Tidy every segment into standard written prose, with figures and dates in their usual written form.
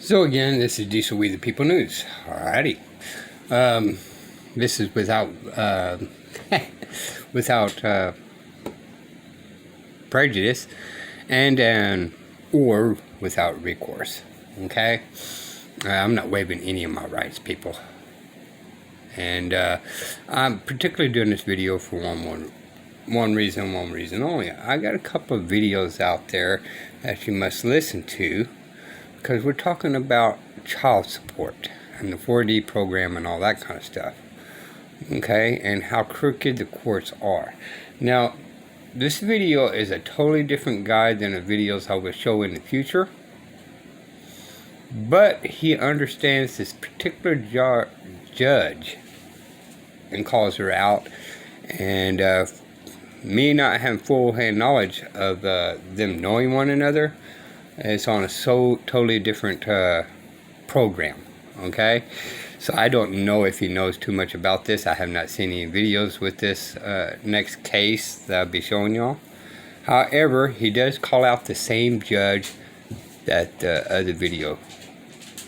So again, this is Diesel We the People News. Alrighty. This is without without prejudice and or without recourse. Okay? I'm not waiving any of my rights, people. And I'm particularly doing this video for one reason only. I got a couple of videos out there that you must listen to, because we're talking about child support and the 4D program and all that kind of stuff. Okay, and how crooked the courts are. Now, this video is a totally different guide than the videos I will show in the future. But he understands this particular judge and calls her out. And me not having full hand knowledge of them knowing one another, it's on a totally different program. Okay, so I don't know if he knows too much about this. I have not seen any videos with this next case that I'll be showing y'all. However, he does call out the same judge that the other video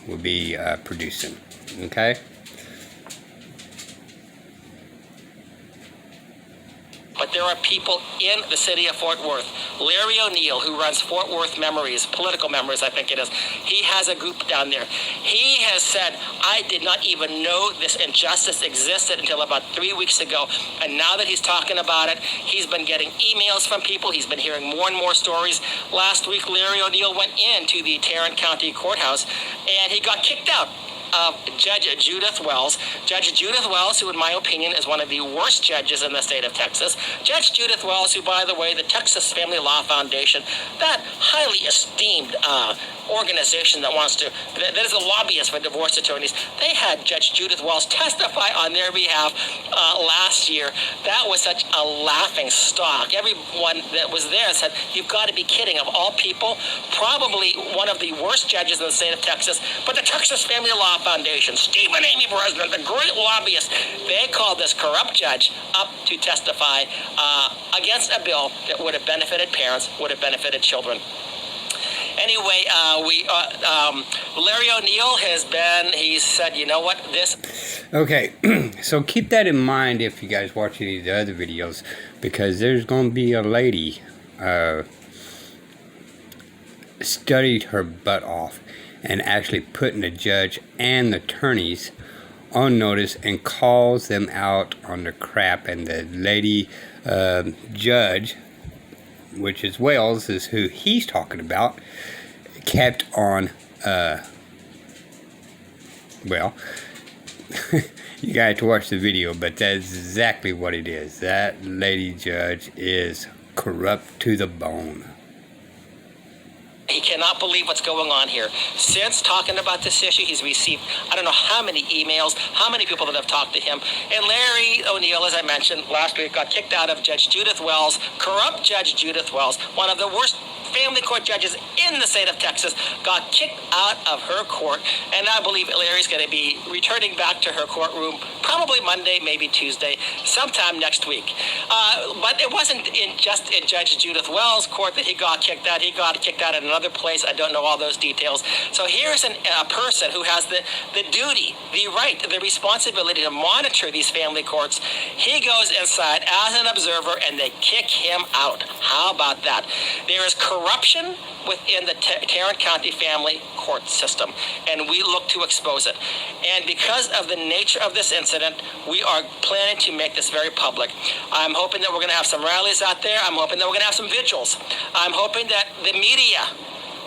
will be producing. Okay. But there are people in the city of Fort Worth. Larry O'Neill, who runs Fort Worth Memories, Political Memories, I think it is, he has a group down there. He has said, I did not even know this injustice existed until about 3 weeks ago. And now that he's talking about it, he's been getting emails from people. He's been hearing more and more stories. Last week, Larry O'Neill went into the Tarrant County Courthouse, and he got kicked out of Judge Judith Wells. Judge Judith Wells, who in my opinion is one of the worst judges in the state of Texas. Judge Judith Wells, who, by the way, the Texas Family Law Foundation, that highly esteemed organization that is a lobbyist for divorce attorneys, they had Judge Judith Wells testify on their behalf last year. That was such a laughing stock. Everyone that was there said, you've got to be kidding. Of all people, probably one of the worst judges in the state of Texas, but the Texas Family Law Foundation, Stephen Amy President, the great lobbyist, they called this corrupt judge up to testify against a bill that would have benefited parents, would have benefited children. Anyway, Larry O'Neill he said, you know what, this... Okay, so keep that in mind if you guys watch any of the other videos, because there's going to be a lady studied her butt off and actually putting the judge and the attorneys on notice and calls them out on the crap. And the lady judge, which is Wells, is who he's talking about, kept on, well, you got to watch the video, but that's exactly what it is. That lady judge is corrupt to the bone. He cannot believe what's going on here. Since talking about this issue, he's received, I don't know how many emails, how many people that have talked to him. And Larry O'Neill, as I mentioned last week, got kicked out of Judge Judith Wells, corrupt Judge Judith Wells, one of the worst family court judges in the state of Texas, got kicked out of her court. And I believe Larry's going to be returning back to her courtroom probably Monday, maybe Tuesday, sometime next week. But it wasn't just in Judge Judith Wells' court that he got kicked out. He got kicked out in another place. I don't know all those details. So here's a person who has the duty, the right, the responsibility to monitor these family courts. He goes inside as an observer and they kick him out. How about that? There is corruption within the Tarrant County family court system, and we look to expose it. And because of the nature of this incident, we are planning to make this very public. I'm hoping that we're going to have some rallies out there. I'm hoping that we're going to have some vigils. I'm hoping that the media,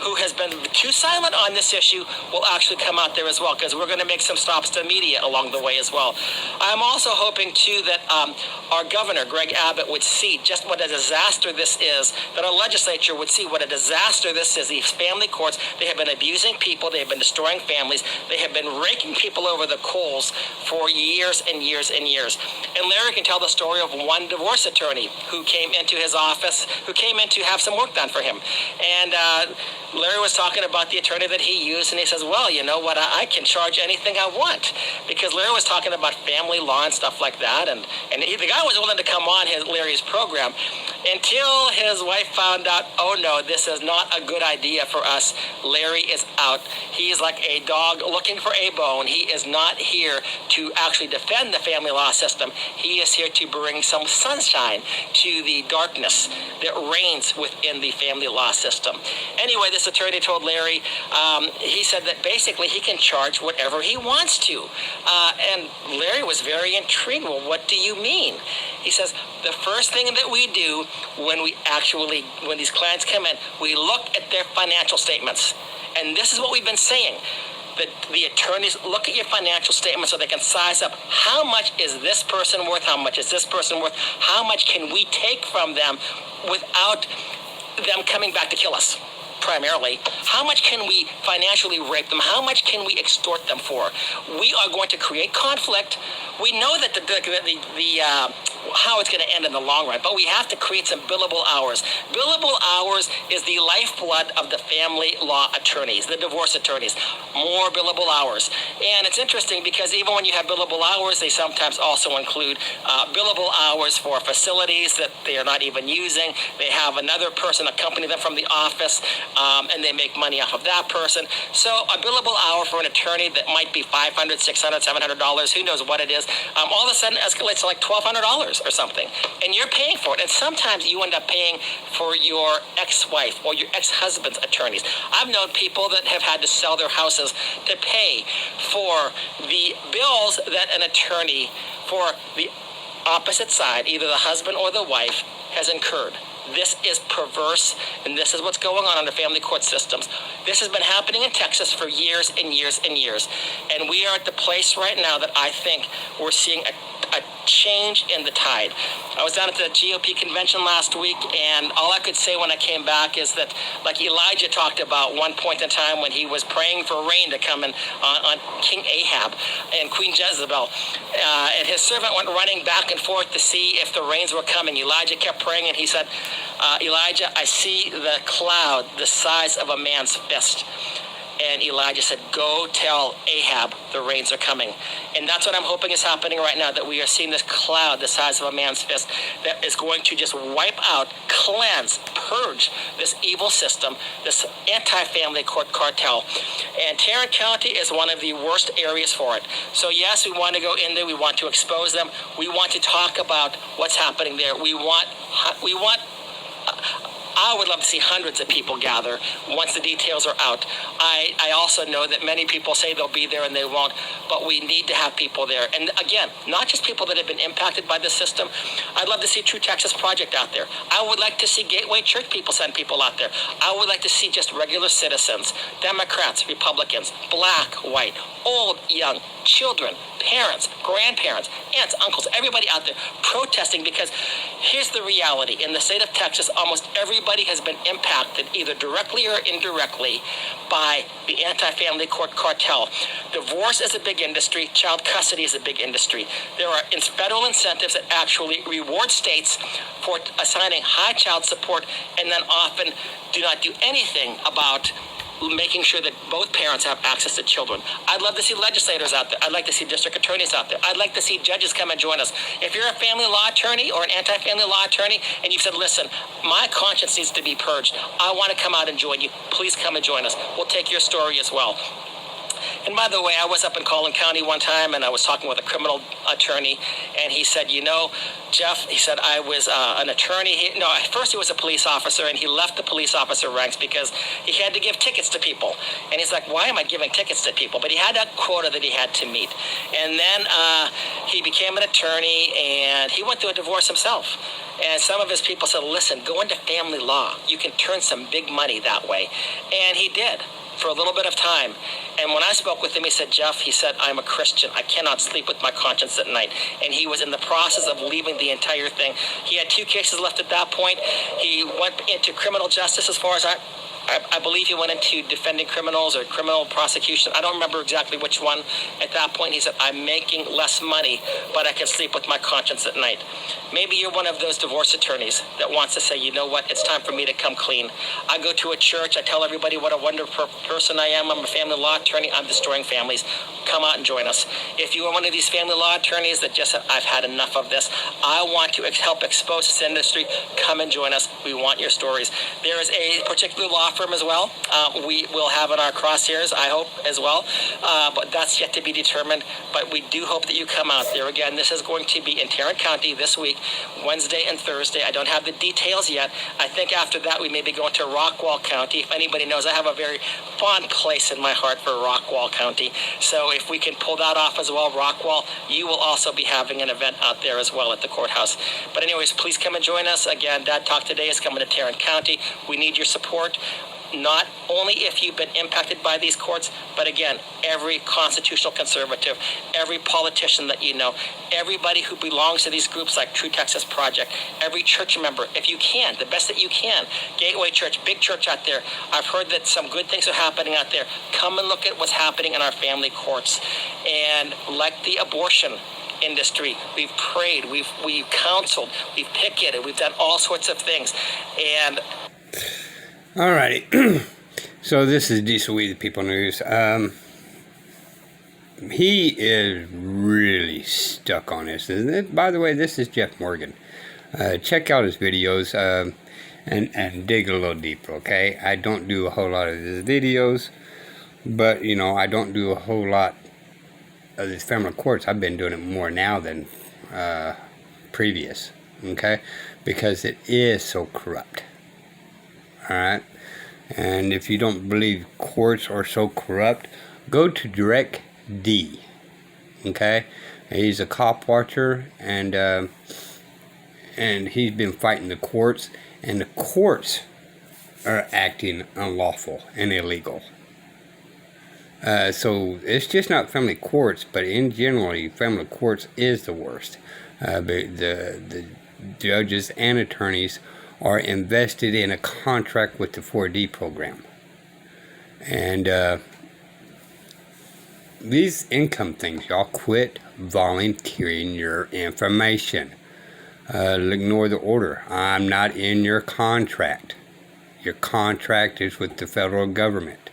who has been too silent on this issue, will actually come out there as well, because we're going to make some stops to media along the way as well. I'm also hoping, too, that our governor, Greg Abbott, would see just what a disaster this is, that our legislature would see what a disaster this is. These family courts, they have been abusing people, they have been destroying families, they have been raking people over the coals for years and years and years. And Larry can tell the story of one divorce attorney who came into his office, who came in to have some work done for him. And Larry was talking about the attorney that he used, and he says, well, you know what, I can charge anything I want. Because Larry was talking about family law and stuff like that, and the guy was willing to come on Larry's program until his wife found out, oh no, this is not a good idea for us. Larry is out. He's like a dog looking for a bone. He is not here to actually defend the family law system. He is here to bring some sunshine to the darkness that reigns within the family law system. Anyway, this attorney told Larry, he said that basically he can charge whatever he wants to. And Larry was very intrigued. Well, what do you mean? He says, the first thing that we do when these clients come in, we look at their financial statements. And this is what we've been saying. That the attorneys look at your financial statement so they can size up how much is this person worth, how much is this person worth, how much can we take from them without them coming back to kill us. Primarily, how much can we financially rape them? How much can we extort them for? We are going to create conflict. We know that how it's going to end in the long run, but we have to create some billable hours. Billable hours is the lifeblood of the family law attorneys, the divorce attorneys. More billable hours. And it's interesting because even when you have billable hours, they sometimes also include billable hours for facilities that they are not even using. They have another person accompany them from the office, and they make money off of that person. So a billable hour for an attorney that might be $500, $600, $700, who knows what it is, all of a sudden escalates to like $1,200 or something. And you're paying for it. And sometimes you end up paying for your ex-wife or your ex-husband's attorneys. I've known people that have had to sell their houses to pay for the bills that an attorney for the opposite side, either the husband or the wife, has incurred. This is perverse, and this is what's going on in the family court systems. This has been happening in Texas for years and years and years. And we are at the place right now that I think we're seeing a change in the tide. I was down at the GOP convention last week, and all I could say when I came back is that, like Elijah talked about one point in time when he was praying for rain to come in on King Ahab and Queen Jezebel, and his servant went running back and forth to see if the rains were coming. Elijah kept praying, and he said, Elijah, I see the cloud the size of a man's fist. And Elijah said, go tell Ahab the rains are coming. And that's what I'm hoping is happening right now, that we are seeing this cloud the size of a man's fist that is going to just wipe out, cleanse, purge this evil system, this anti-family court cartel. And Tarrant County is one of the worst areas for it. So yes, we want to go in there. We want to expose them. We want to talk about what's happening there. I would love to see hundreds of people gather once the details are out. I also know that many people say they'll be there and they won't, but we need to have people there. And again, not just people that have been impacted by the system. I'd love to see True Texas Project out there. I would like to see Gateway Church people send people out there. I would like to see just regular citizens, Democrats, Republicans, black, white, old, young, children, parents, grandparents, aunts, uncles, everybody out there protesting, because here's the reality. In the state of Texas, almost everybody has been impacted either directly or indirectly by the anti-family court cartel. Divorce is a big industry. Child custody is a big industry. There are federal incentives that actually reward states for assigning high child support and then often do not do anything about making sure that both parents have access to children. I'd love to see legislators out there. I'd like to see district attorneys out there. I'd like to see judges come and join us. If you're a family law attorney or an anti-family law attorney and you've said, listen, my conscience needs to be purged, I want to come out and join you, please come and join us. We'll take your story as well. And by the way, I was up in Collin County one time, and I was talking with a criminal attorney, and he said, you know, Jeff, he said, I was an attorney. At first he was a police officer, and he left the police officer ranks because he had to give tickets to people. And he's like, why am I giving tickets to people? But he had that quota that he had to meet. And then he became an attorney, and he went through a divorce himself. And some of his people said, listen, go into family law. You can turn some big money that way. And he did, for a little bit of time. And when I spoke with him, he said, Jeff, he said, I'm a Christian. I cannot sleep with my conscience at night. And he was in the process of leaving the entire thing. He had 2 cases left at that point. He went into criminal justice as far as I believe he went into defending criminals or criminal prosecution. I don't remember exactly which one. At that point, he said, I'm making less money, but I can sleep with my conscience at night. Maybe you're one of those divorce attorneys that wants to say, you know what, it's time for me to come clean. I go to a church, I tell everybody what a wonderful person I am. I'm a family law attorney. I'm destroying families. Come out and join us. If you are one of these family law attorneys that just said, I've had enough of this, I want to help expose this industry, come and join us. We want your stories. There is a particular law firm as well. We will have in our crosshairs, I hope, as well. But that's yet to be determined. But we do hope that you come out there. Again, this is going to be in Tarrant County this week, Wednesday and Thursday. I don't have the details yet. I think after that we may be going to Rockwall County. If anybody knows, I have a very fond place in my heart for Rockwall County. So if we can pull that off as well, Rockwall, you will also be having an event out there as well at the courthouse. But anyways, please come and join us. Again, Dad Talk Today is coming to Tarrant County. We need your support. Not only if you've been impacted by these courts, but again, every constitutional conservative, every politician that you know, everybody who belongs to these groups like True Texas Project, every church member, if you can, the best that you can. Gateway Church, big church out there. I've heard that some good things are happening out there. Come and look at what's happening in our family courts. And like the abortion industry, we've prayed, we've counseled, we've picketed, we've done all sorts of things. And Alrighty, so this is Diesel We the People News. He is really stuck on this. By the way, this is Jeff Morgan. Check out his videos and dig a little deeper, okay? I don't do a whole lot of his videos, but, you know, I don't do a whole lot of these family courts. I've been doing it more now than previous, okay? Because it is so corrupt. Alright, and if you don't believe courts are so corrupt, go to Direct D. Okay, he's a cop watcher, and he's been fighting the courts, and the courts are acting unlawful and illegal. So it's just not family courts, but in general, family courts is the worst. The judges and attorneys are invested in a contract with the 4D program. And these income things, y'all quit volunteering your information. Ignore the order. I'm not in your contract. Your contract is with the federal government.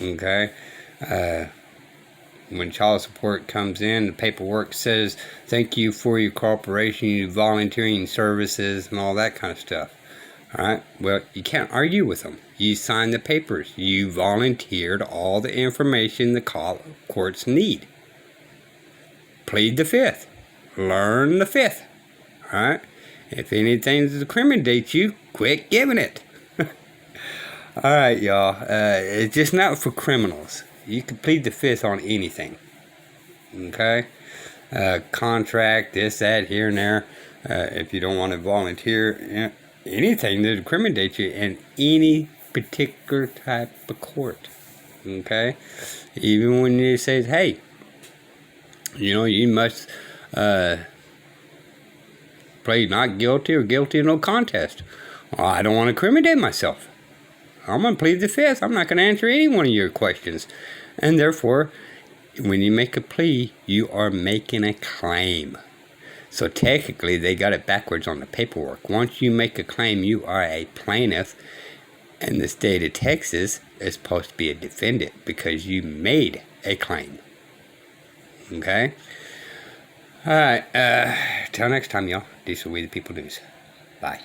Okay? When child support comes in, the paperwork says, thank you for your cooperation, your volunteering services, and all that kind of stuff. Alright? Well, you can't argue with them. You signed the papers. You volunteered all the information the courts need. Plead the fifth. Learn the fifth. Alright? If anything incriminates you, quit giving it. Alright, y'all. It's just not for criminals. You can plead the fifth on anything. Okay? Contract, this, that, here, and there. If you don't want to volunteer, anything that incriminates you in any particular type of court. Okay? Even when you say, hey, you know, you must plead not guilty or guilty of no contest. Well, I don't want to incriminate myself. I'm going to plead the fifth. I'm not going to answer any one of your questions. And therefore, when you make a plea, you are making a claim. So technically, they got it backwards on the paperwork. Once you make a claim, you are a plaintiff. And the state of Texas is supposed to be a defendant because you made a claim. Okay? Alright, till next time, y'all. These will be the People News. Bye.